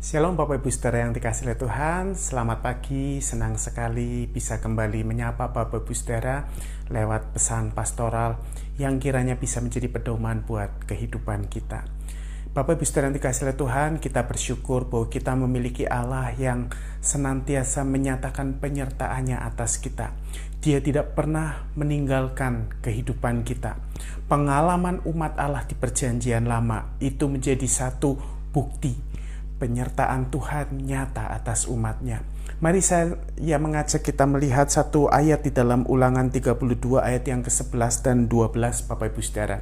Shalom Bapak Ibu Saudara yang dikasihi oleh Tuhan. Selamat pagi, senang sekali bisa kembali menyapa Bapak Ibu Saudara lewat pesan pastoral yang kiranya bisa menjadi pedoman buat kehidupan kita. Bapak Ibu Saudara yang dikasihi oleh Tuhan, kita bersyukur bahwa kita memiliki Allah yang senantiasa menyatakan penyertaan-Nya atas kita. Dia tidak pernah meninggalkan kehidupan kita. Pengalaman umat Allah di Perjanjian Lama itu menjadi satu bukti penyertaan Tuhan nyata atas umatnya. Mari saya mengajak kita melihat satu ayat di dalam Ulangan 32 ayat yang ke-11 dan 12 Bapak Ibu Saudara.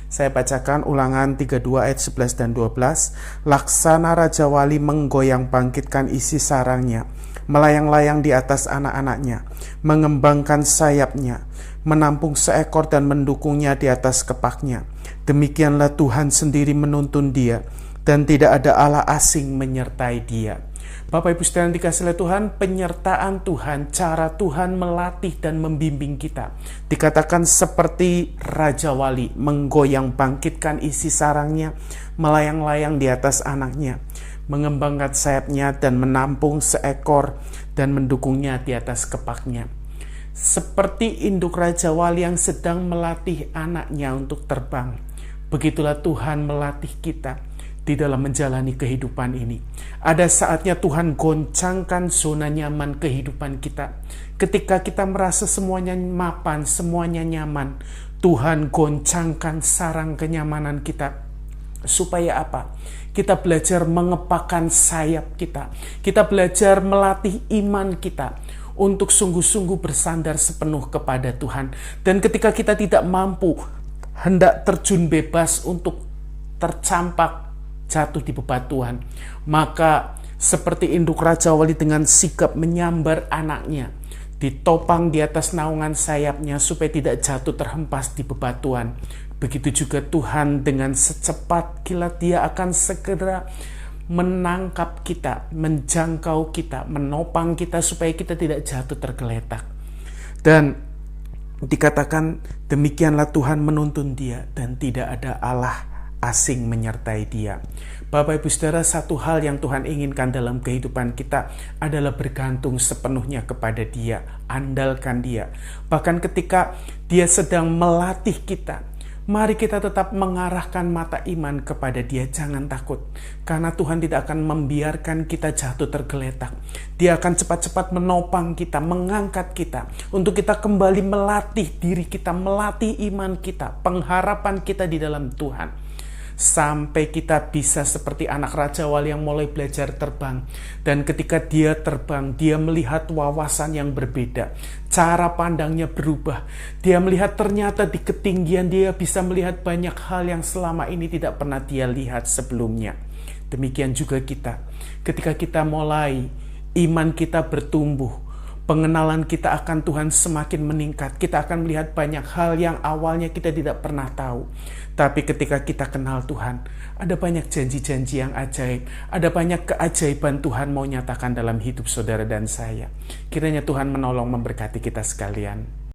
Saya bacakan Ulangan 32 ayat 11 dan 12. Laksana Raja Wali menggoyang bangkitkan isi sarangnya, melayang-layang di atas anak-anaknya, mengembangkan sayapnya, menampung seekor dan mendukungnya di atas kepaknya. Demikianlah Tuhan sendiri menuntun dia, dan tidak ada Allah asing menyertai dia. Bapak Ibu Saudara yang dikasihi oleh Tuhan, penyertaan Tuhan, cara Tuhan melatih dan membimbing kita, dikatakan seperti Raja Wali menggoyang bangkitkan isi sarangnya, melayang-layang di atas anaknya, mengembangkan sayapnya dan menampung seekor dan mendukungnya di atas kepaknya. Seperti induk Raja Wali yang sedang melatih anaknya untuk terbang, begitulah Tuhan melatih kita di dalam menjalani kehidupan ini. Ada saatnya Tuhan goncangkan zona nyaman kehidupan kita. Ketika kita merasa semuanya mapan, semuanya nyaman, Tuhan goncangkan sarang kenyamanan kita. Supaya apa? Kita belajar mengepakkan sayap kita. Kita belajar melatih iman kita untuk sungguh-sungguh bersandar sepenuh kepada Tuhan. Dan ketika kita tidak mampu, hendak terjun bebas untuk tercampak jatuh di bebatuan, maka seperti induk Raja Wali dengan sigap menyambar anaknya, ditopang di atas naungan sayapnya supaya tidak jatuh terhempas di bebatuan. Begitu juga Tuhan dengan secepat kilat Dia akan segera menangkap kita, menjangkau kita, menopang kita supaya kita tidak jatuh tergeletak. Dan dikatakan demikianlah Tuhan menuntun dia dan tidak ada Allah asing menyertai dia. Bapak Ibu Saudara, satu hal yang Tuhan inginkan dalam kehidupan kita adalah bergantung sepenuhnya kepada Dia, andalkan Dia. Bahkan ketika Dia sedang melatih kita, mari kita tetap mengarahkan mata iman kepada Dia. Jangan takut, karena Tuhan tidak akan membiarkan kita jatuh tergeletak. Dia akan cepat-cepat menopang kita, mengangkat kita, untuk kita kembali melatih diri kita, melatih iman kita, pengharapan kita di dalam Tuhan. Sampai kita bisa seperti anak Raja Wali yang mulai belajar terbang. Dan ketika dia terbang, dia melihat wawasan yang berbeda. Cara pandangnya berubah. Dia melihat ternyata di ketinggian dia bisa melihat banyak hal yang selama ini tidak pernah dia lihat sebelumnya. Demikian juga kita. Ketika kita mulai, iman kita bertumbuh, pengenalan kita akan Tuhan semakin meningkat. Kita akan melihat banyak hal yang awalnya kita tidak pernah tahu. Tapi ketika kita kenal Tuhan, ada banyak janji-janji yang ajaib. Ada banyak keajaiban Tuhan mau nyatakan dalam hidup saudara dan saya. Kiranya Tuhan menolong memberkati kita sekalian.